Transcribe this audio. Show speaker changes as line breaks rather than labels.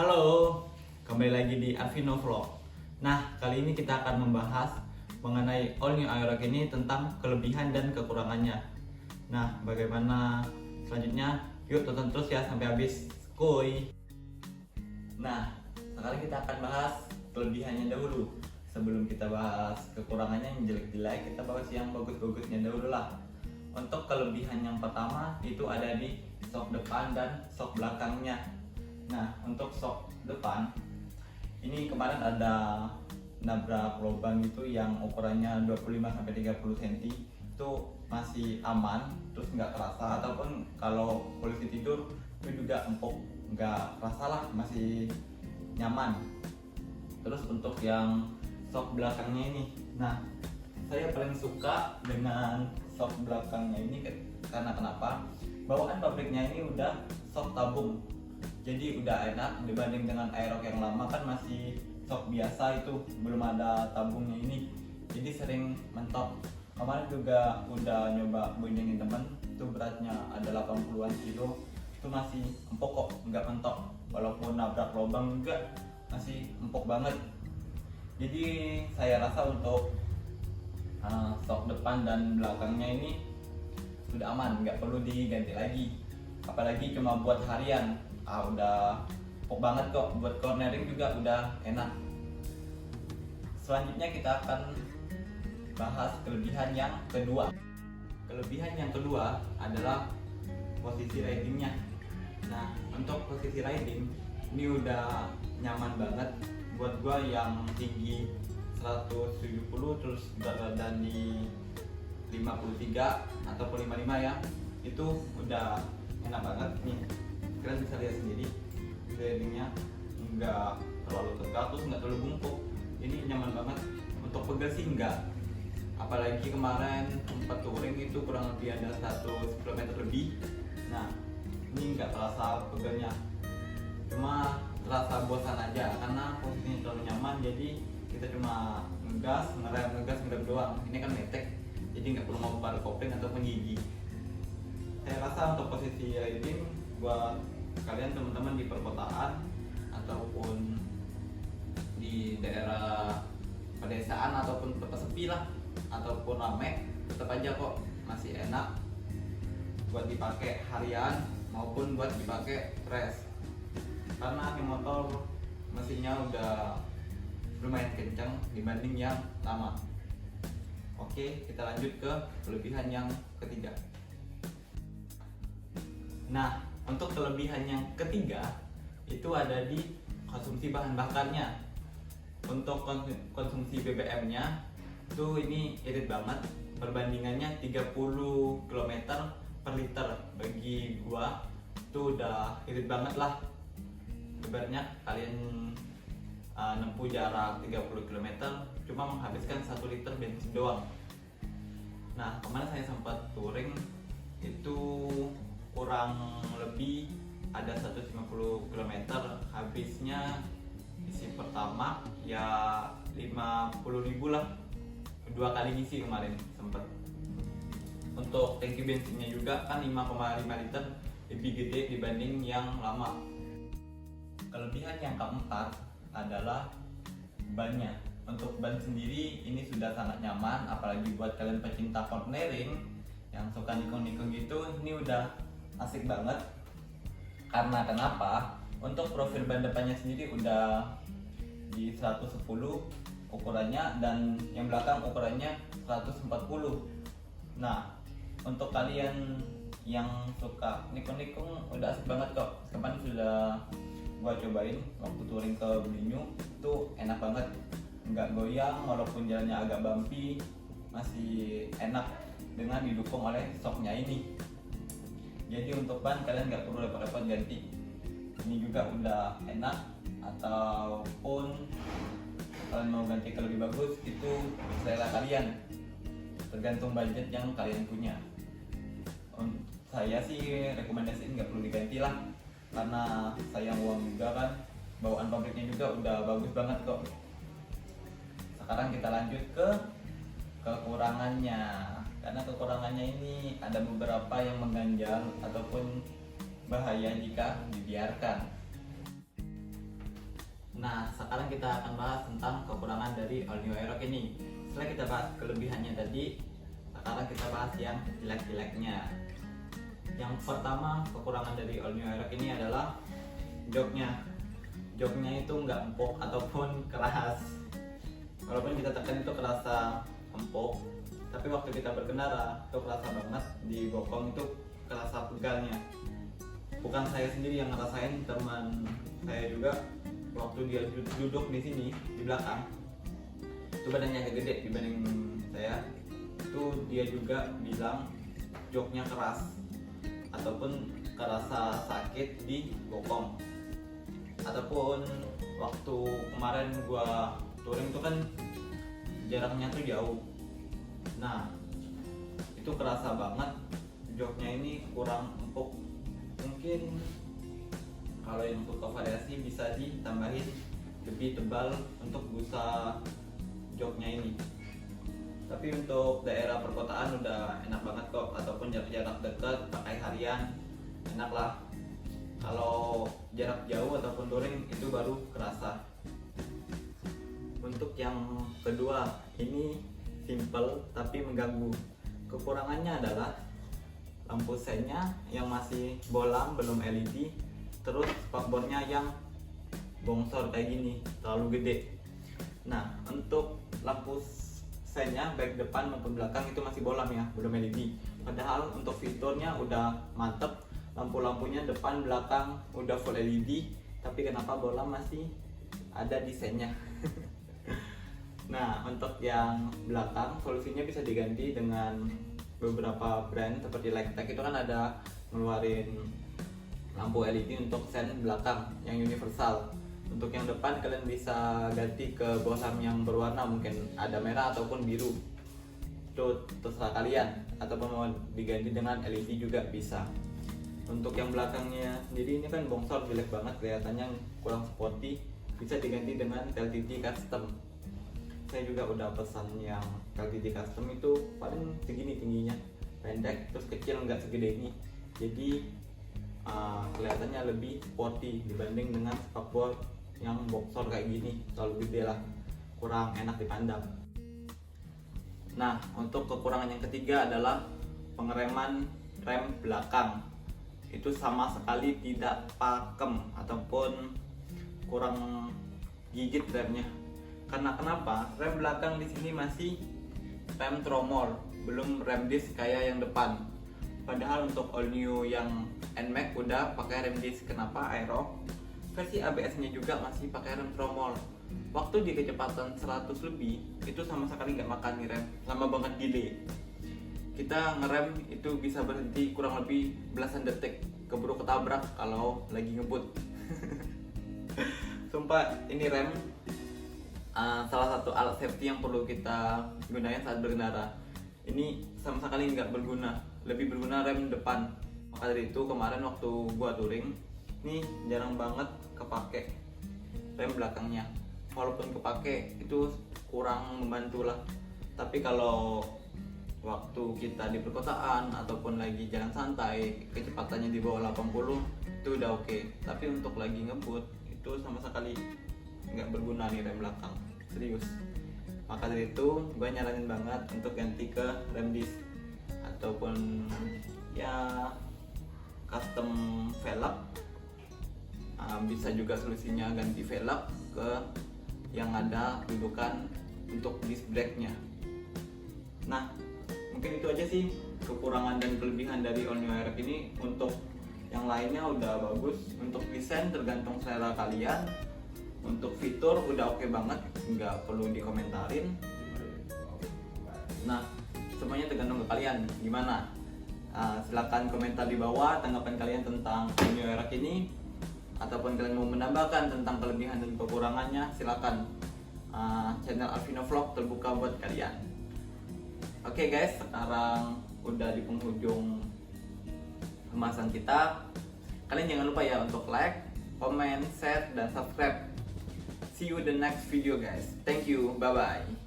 Halo, kembali lagi di Arvino Vlog. Nah, kali ini kita akan membahas mengenai All New Aerox ini tentang kelebihan dan kekurangannya. Nah, bagaimana selanjutnya? Yuk tonton terus ya sampai habis. Kuy. Nah, sekarang kita akan bahas kelebihannya dahulu. Sebelum kita bahas kekurangannya yang jelek-jelek, kita bahas yang bagus-bagusnya dahulu lah. Untuk kelebihan yang pertama itu ada di shock depan dan shock belakangnya. Nah, untuk shock depan ini kemarin ada nabrak lubang itu yang ukurannya 25-30 cm itu masih aman, terus nggak kerasa, ataupun kalau polisi tidur itu juga empuk, nggak kerasa lah, masih nyaman. Terus untuk yang shock belakangnya ini, nah saya paling suka dengan shock belakangnya ini karena kenapa? Bawaan pabriknya ini udah shock tabung. Jadi udah enak dibanding dengan Aerox yang lama kan masih shock biasa, itu belum ada tabungnya ini. Jadi sering mentok. Kemarin juga udah nyoba boncengin temen, itu beratnya ada 80-an kilo, itu masih empuk kok, nggak mentok. Walaupun nabrak lubang juga masih empuk banget. Jadi saya rasa untuk shock depan dan belakangnya ini sudah aman, nggak perlu diganti lagi. Apalagi cuma buat harian. Udah empuk banget kok, buat cornering juga udah enak. Selanjutnya kita akan bahas kelebihan yang kedua. Kelebihan yang kedua adalah posisi ridingnya. Nah, untuk posisi riding ini udah nyaman banget buat gua yang tinggi 170 terus berat badan di 53 ataupun 55 ya. Itu udah enak banget nih. Kalian bisa lihat sendiri ridingnya nggak terlalu tegak, terus nggak terlalu bungkuk. Ini nyaman banget. Untuk pegel sih enggak, apalagi kemarin sempat touring itu kurang lebih ada 100 km lebih. Nah, ini nggak terasa pegelnya, cuma terasa bosan aja karena posisinya terlalu nyaman. Jadi kita cuma ngegas ngerem doang. Ini kan metek, jadi nggak perlu mau pada kopling ataupun gigi. Saya rasa untuk posisi riding buat kalian teman-teman di perkotaan ataupun di daerah pedesaan ataupun tempat sepi lah ataupun rame, tetap aja kok masih enak buat dipakai harian maupun buat dipakai race. Karena ini motor mesinnya udah lumayan kencang dibanding yang lama. Oke, kita lanjut ke kelebihan yang ketiga. Nah, untuk kelebihan yang ketiga itu ada di konsumsi bahan bakarnya. Untuk konsumsi BBM-nya itu ini irit banget. Perbandingannya 30 km per liter. Bagi gua itu udah irit banget lah. Ibaratnya kalian nempuh jarak 30 km cuma menghabiskan 1 liter bensin doang. Nah, kemarin saya sempat touring itu kurang lebih ada 150 km, habisnya isi pertama ya 50.000 lah, 2 kali ngisi kemarin sempet. Untuk tangki bensinnya juga kan 5,5 liter, lebih gede dibanding yang lama. Kelebihan yang keempat adalah bannya. Untuk ban sendiri ini sudah sangat nyaman, apalagi buat kalian pecinta cornering yang suka nikung-nikung gitu, ini udah asik banget. Karena kenapa? Untuk profil ban depannya sendiri udah di 110 ukurannya dan yang belakang ukurannya 140. Nah, untuk kalian yang suka nikung-nikung udah asik banget kok. Kemarin sudah gua cobain waktu touring ke Blinyu, itu enak banget, nggak goyang walaupun jalannya agak bumpy, masih enak dengan didukung oleh shocknya ini. Jadi untuk ban kalian nggak perlu repot-repot ganti, ini juga udah enak. Ataupun kalian mau ganti ke lebih bagus, itu selera kalian, tergantung budget yang kalian punya. Saya sih rekomendasiin nggak perlu diganti lah, karena sayang uang juga kan. Bawaan pabriknya juga udah bagus banget kok. Sekarang kita lanjut ke kekurangannya. Karena kekurangannya ini ada beberapa yang mengganjal ataupun bahaya jika dibiarkan. Nah, sekarang kita akan bahas tentang kekurangan dari All New Aerox ini. Setelah kita bahas kelebihannya tadi, sekarang kita bahas yang jelek-jeleknya. Yang pertama, kekurangan dari All New Aerox ini adalah joknya. Joknya itu nggak empuk ataupun keras. Walaupun kita tekan itu kerasa empuk, tapi waktu kita berkendara itu kerasa banget di bokong, itu kerasa pegalnya. Bukan saya sendiri yang ngerasain, teman saya juga waktu dia duduk di sini di belakang itu badannya agak gede dibanding saya, itu dia juga bilang joknya keras ataupun kerasa sakit di bokong. Ataupun waktu kemarin gua touring itu kan jaraknya tuh jauh, nah itu kerasa banget joknya ini kurang empuk. Mungkin kalau yang suka variasi bisa ditambahin lebih tebal untuk busa joknya ini. Tapi untuk daerah perkotaan udah enak banget kok, ataupun jarak-jarak dekat pakai harian enak lah. Kalau jarak jauh ataupun touring itu baru kerasa. Untuk yang kedua, ini simple tapi mengganggu. Kekurangannya adalah lampu sennya yang masih bolam, belum LED. Terus spakbornya yang bongsor kayak gini, terlalu gede. Nah, untuk lampu sennya baik depan maupun belakang itu masih bolam ya, belum LED. Padahal untuk fiturnya udah mantep, lampu-lampunya depan belakang udah full LED, tapi kenapa bolam masih ada di sennya? Nah, untuk yang belakang solusinya bisa diganti dengan beberapa brand seperti Lextech, itu kan ada ngeluarin lampu LED untuk sen belakang yang universal. Untuk yang depan kalian bisa ganti ke bohlam yang berwarna, mungkin ada merah ataupun biru, itu terserah kalian, ataupun mau diganti dengan LED juga bisa. Untuk yang belakangnya sendiri ini kan bongsor, jelek banget kelihatannya, kurang sporty, bisa diganti dengan LTT custom. Saya juga udah pesan yang LTT custom, itu paling segini tingginya, pendek terus kecil, nggak segede ini, jadi kelihatannya lebih sporty dibanding dengan spakbor yang boxer kayak gini, terlalu gede lah, kurang enak dipandang. Nah, untuk kekurangan yang ketiga adalah pengereman rem belakang. Itu sama sekali tidak pakem ataupun kurang gigit remnya. Karena kenapa? Rem belakang di sini masih rem tromol, belum rem disc kayak yang depan. Padahal untuk all new yang NMAX udah pakai rem disc. Kenapa Aerox versi ABS-nya juga masih pakai rem tromol? Waktu di kecepatan 100 lebih itu sama sekali nggak makan nih rem, lama banget delay. Kita ngerem itu bisa berhenti kurang lebih belasan detik, keburu ketabrak kalau lagi ngebut. Sumpah ini rem salah satu alat safety yang perlu kita gunakan saat berkendara. Ini sama sekali nggak berguna, lebih berguna rem depan. Maka dari itu kemarin waktu gua touring, ini jarang banget kepake rem belakangnya. Walaupun kepake itu kurang membantu lah. Tapi kalau waktu kita di perkotaan ataupun lagi jalan santai, kecepatannya di bawah 80 itu udah oke. Tapi untuk lagi ngebut itu sama sekali nggak berguna nih rem belakang, serius. Maka dari itu gue nyaranin banget untuk ganti ke rem disc ataupun ya custom velg. Bisa juga solusinya ganti velg ke yang ada dudukan untuk disc brake-nya. Nah, mungkin itu aja sih kekurangan dan kelebihan dari All New Aerox ini. Untuk yang lainnya udah bagus, untuk desain tergantung selera kalian. Untuk fitur udah oke banget, nggak perlu dikomentarin. Nah, semuanya tergantung ke kalian gimana. Silahkan komentar di bawah tanggapan kalian tentang All New Aerox ini, ataupun kalian mau menambahkan tentang kelebihan dan kekurangannya, silakan. Channel Alvino Vlog terbuka buat kalian. Oke guys, sekarang udah di penghujung pembahasan kita. Kalian jangan lupa ya untuk like, comment, share, dan subscribe. See you the next video guys. Thank you, bye bye.